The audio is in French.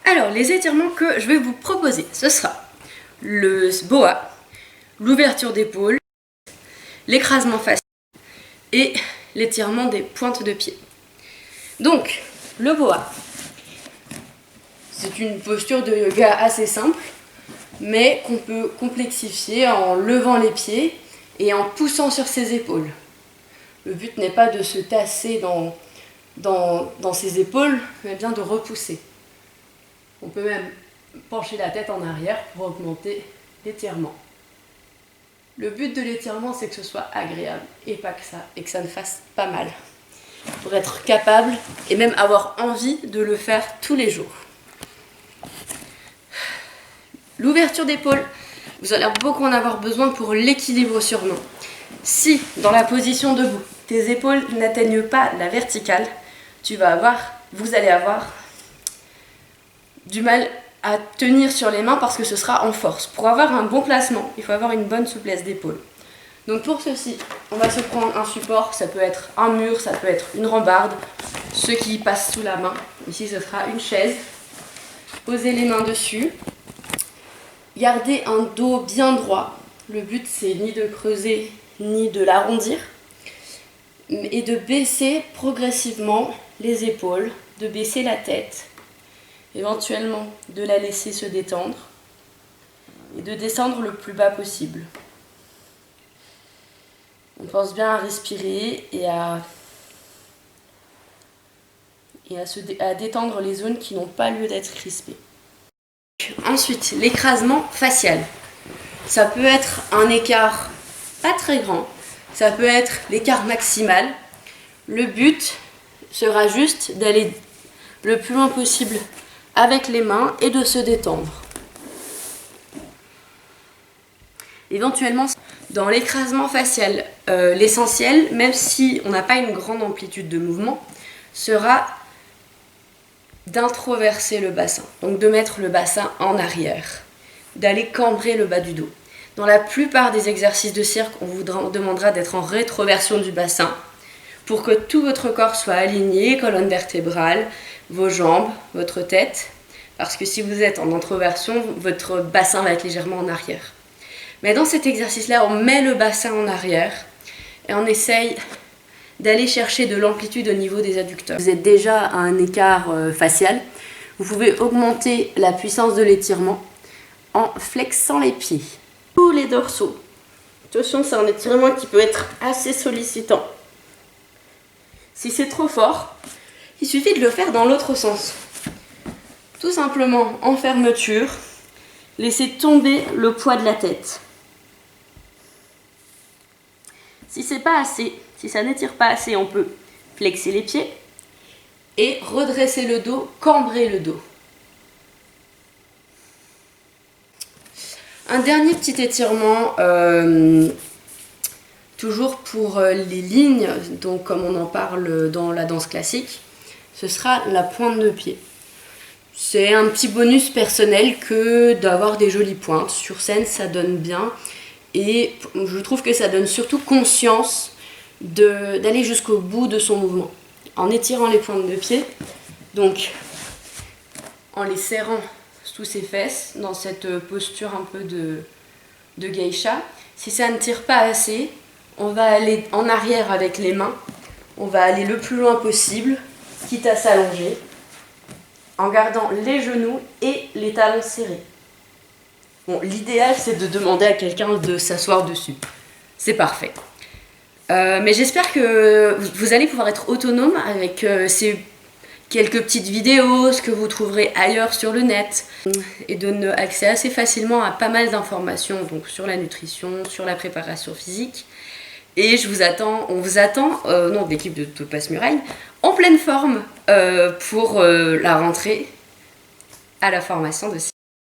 Alors, les étirements que je vais vous proposer, ce sera le boa, l'ouverture d'épaule, l'écrasement facial et l'étirement des pointes de pied. Donc, le boa, c'est une posture de yoga assez simple, mais qu'on peut complexifier en levant les pieds et en poussant sur ses épaules. Le but n'est pas de se tasser dans ses épaules, mais bien de repousser. On peut même pencher la tête en arrière pour augmenter l'étirement. Le but de l'étirement, c'est que ce soit agréable et pas que ça, et que ça ne fasse pas mal. Pour être capable et même avoir envie de le faire tous les jours. L'ouverture d'épaule, vous allez beaucoup en avoir besoin pour l'équilibre sur main. Si, dans la position debout, tes épaules n'atteignent pas la verticale, vous allez avoir du mal à tenir sur les mains parce que ce sera en force. Pour avoir un bon placement, il faut avoir une bonne souplesse d'épaule. Donc pour ceci, on va se prendre un support, ça peut être un mur, ça peut être une rambarde, ce qui passe sous la main. Ici, ce sera une chaise. Posez les mains dessus. Gardez un dos bien droit. Le but, c'est ni de creuser, ni de l'arrondir. Et de baisser progressivement les épaules, de baisser la tête, éventuellement de la laisser se détendre et de descendre le plus bas possible. On pense bien à respirer et à détendre les zones qui n'ont pas lieu d'être crispées. Ensuite, l'écrasement facial. Ça peut être un écart pas très grand, ça peut être l'écart maximal. Le but sera juste d'aller le plus loin possible avec les mains et de se détendre. Éventuellement, dans l'écrasement facial, l'essentiel, même si on n'a pas une grande amplitude de mouvement, sera d'introverser le bassin, donc de mettre le bassin en arrière, d'aller cambrer le bas du dos. Dans la plupart des exercices de cirque, on vous demandera d'être en rétroversion du bassin pour que tout votre corps soit aligné, colonne vertébrale, vos jambes, votre tête, parce que si vous êtes en introversion, votre bassin va être légèrement en arrière. Mais dans cet exercice-là, on met le bassin en arrière et on essaye d'aller chercher de l'amplitude au niveau des adducteurs. Vous êtes déjà à un écart facial. Vous pouvez augmenter la puissance de l'étirement en flexant les pieds. Tous les dorsaux. Attention, c'est un étirement qui peut être assez sollicitant. Si c'est trop fort, il suffit de le faire dans l'autre sens. Tout simplement en fermeture, laissez tomber le poids de la tête. Si c'est pas assez, si ça n'étire pas assez, on peut flexer les pieds et redresser le dos, cambrer le dos. Un dernier petit étirement, toujours pour les lignes, donc comme on en parle dans la danse classique, ce sera la pointe de pied. C'est un petit bonus personnel que d'avoir des jolies pointes. Sur scène, ça donne bien. Et je trouve que ça donne surtout conscience d'aller jusqu'au bout de son mouvement. En étirant les pointes de pied, donc en les serrant sous ses fesses, dans cette posture un peu de geisha. Si ça ne tire pas assez, on va aller en arrière avec les mains. On va aller le plus loin possible, quitte à s'allonger, en gardant les genoux et les talons serrés. Bon, l'idéal, c'est de demander à quelqu'un de s'asseoir dessus. C'est parfait. Mais j'espère que vous allez pouvoir être autonome avec ces quelques petites vidéos, ce que vous trouverez ailleurs sur le net, et donne accès assez facilement à pas mal d'informations donc sur la nutrition, sur la préparation physique. Et on vous attend, l'équipe de Topaz Muraille, en pleine forme pour la rentrée à la formation de